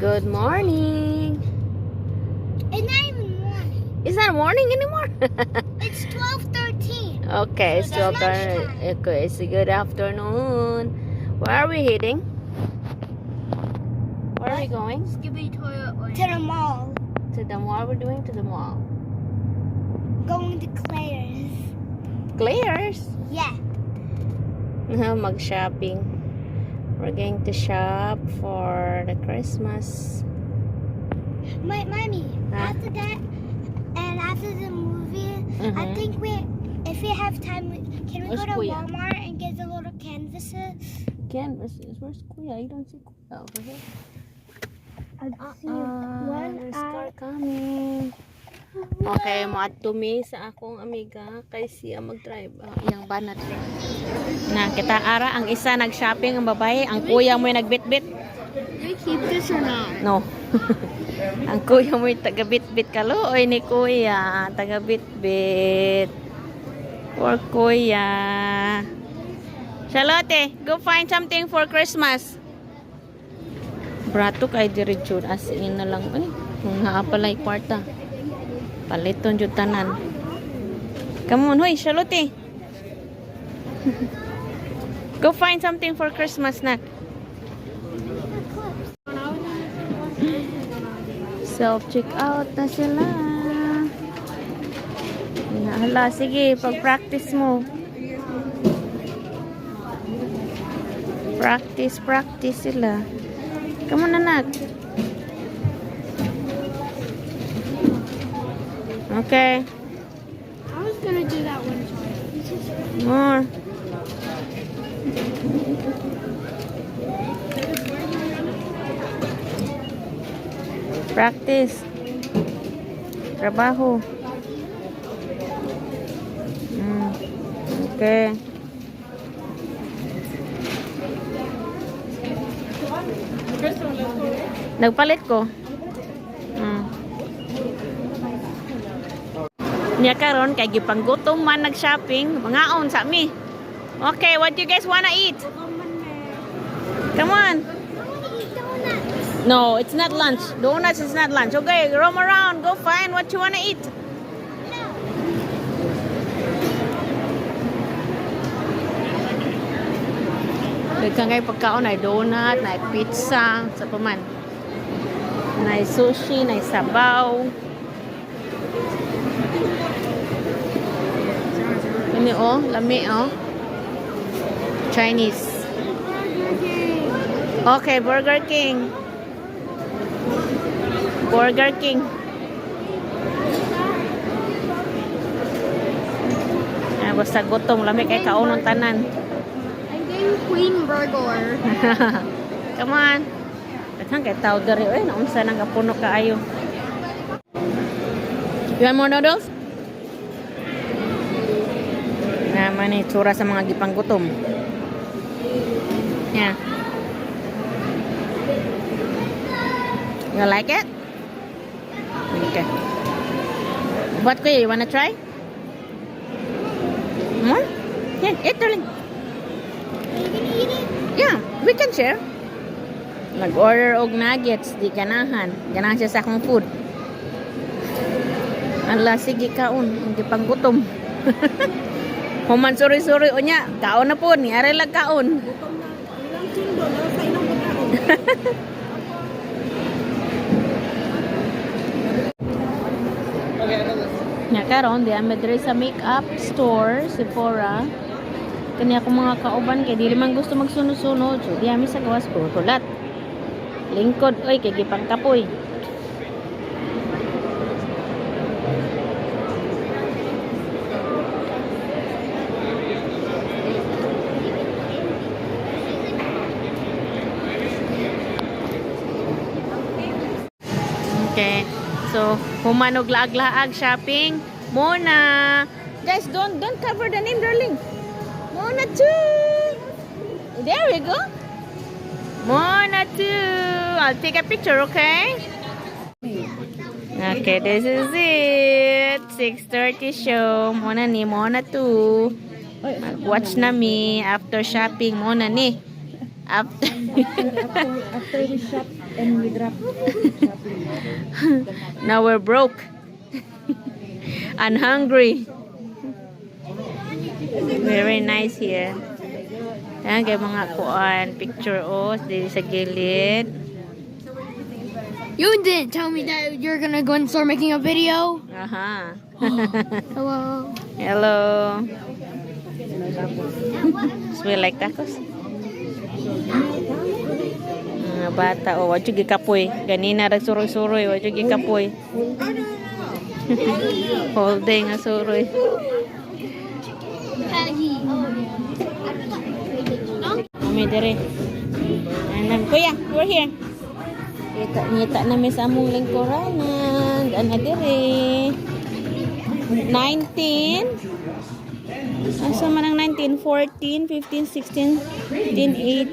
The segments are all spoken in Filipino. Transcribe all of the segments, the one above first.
Good morning. It's not even morning. It's not morning anymore. It's 12:13. Okay, it's So 12. that's lunchtime. Okay, it's a good afternoon. Where are we heading? Where are we going? Skippy toilet to the mall. To the mall. We're doing to the mall. Going to Claire's. Claire's. Yeah. Mag-shopping. We're going to shop for the Christmas. Mommy, Huh? after that and after the movie, I think if we have time, can we Where's go to Kuya? Walmart and get the little canvases? Canvases. Where's Kuya? You don't see Kuya over here. There's car coming. Okay, maatumi sa akong amiga kay siya mag-drive iyang banat. Na kita ara ang isa nag-shopping ang babae, ang kuya mo nagbitbit. Do we keep this or not? No. Ang kuya mo taga-bitbit kaluoy ni kuya, taga-bitbit. Poor kuya. Charlotte, go find something for Christmas. Brato kay diretso as in na lang nga palay kwarta. Paliton jud tanan. Come on, hoy, Charlotte. Go find something for Christmas na. Self-check out na sila. Hala, sige, pag-practice mo. Practice sila. Come on, anak. Okay. I was gonna do that one time. More. Practice. Trabaho. Okay. Nagpalit ko. Niya karon kay gipanggutom man nag-shopping, mangaon sa mi. Okay, what do you guys wanna eat? Come on. No, it's not lunch. Donuts is not lunch. Okay, roam around. Go find what you wanna eat. Daghan kay pagkaon ay donut, na pizza, sa paman. Na sushi, na sabaw. Ini lami Chinese. Okay, Burger King. Burger King. Basta gutom, lami kay kaunon tanan. I'm getting Queen Burger. Come on. Daghang kay tao diri oy, naunsa nang kapuno kaayo. You want more noodles? Naman ni tsura sa mga gipanggutom. Yeah. You like it? Okay. What kuya, you wanna try? More? Yeah, eat darling. Are you gonna eat it? Yeah, we can share. Nag-order og nuggets, di ganahan. Ganahan siya sa akong food. Ala, sige kaon, hindi panggutom. Human suri-suri o niya, kaon na po, niyari lang kaon. Nya karon di ame diri sa makeup store, Sephora. Kani ako mga kauban kay dili man gusto magsunod-sunod. So di ame sa gawas ko tulat. Lingkod oy kay gipangkapoy. Okay. So, humanog laag-laag shopping. Mona. Guys, don't cover the name, darling. Mona 2. There we go. Mona 2. I'll take a picture, okay? Okay, this is it. 6:30 show. Mona ni Mona 2. Mag-watch na mi after shopping. Mona ni. After we shop and we drop shopping. Now we're broke. And hungry. Very nice here. Ayan, kay mga kuan, picture dito sa gilid. You didn't tell me that you're gonna go and start making a video. Aha. Hello. Hello. Smell like tacos? Mga bata, wadyo gikapoy. Ganina nagsuroy-suroy, wadyo gikapoy. Whole day nga suroy. Mami dire. Anan, kuya, we're here. Kita namin sa among lingkuranan. Ana dire. 19. Asa man ang 19, 14, 15, 16, 17,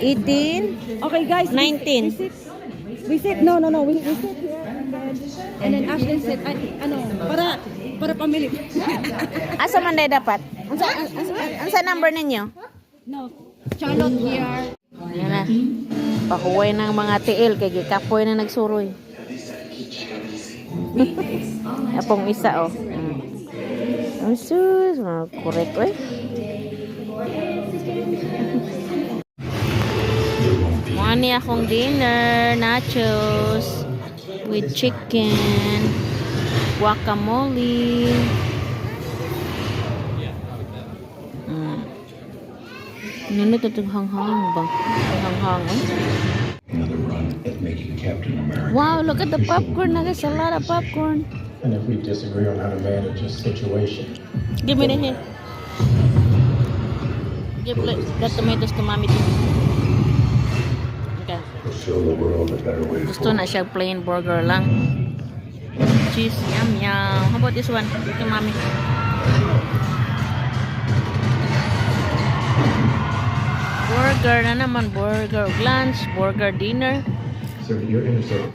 18, Okay guys, 19. we sit no, we sit here and then Ashley said, para pamili. Asa man day dapat? Ansa number ninyo? No, Charlotte here. Yan na. Pahuway ng mga tiil kay gikapoy na nagsuroy. Apong isa oh. Ang sus, correct eh. Mani akong dinner, nachos with chicken, guacamole. Ano ito itong hanghang ba? Hanghang eh. Another run at making Captain America. Wow, look at the popcorn. There's a lot of popcorn. And if we disagree on how to manage a situation, Give me the hand. Give the tomatoes to mommy too. Okay. we'll show the world a better way Gusto na siya plain burger lang. Cheese, yum yum. How about this one? To mommy. Burger na naman. Burger lunch, burger dinner. So you're intersecting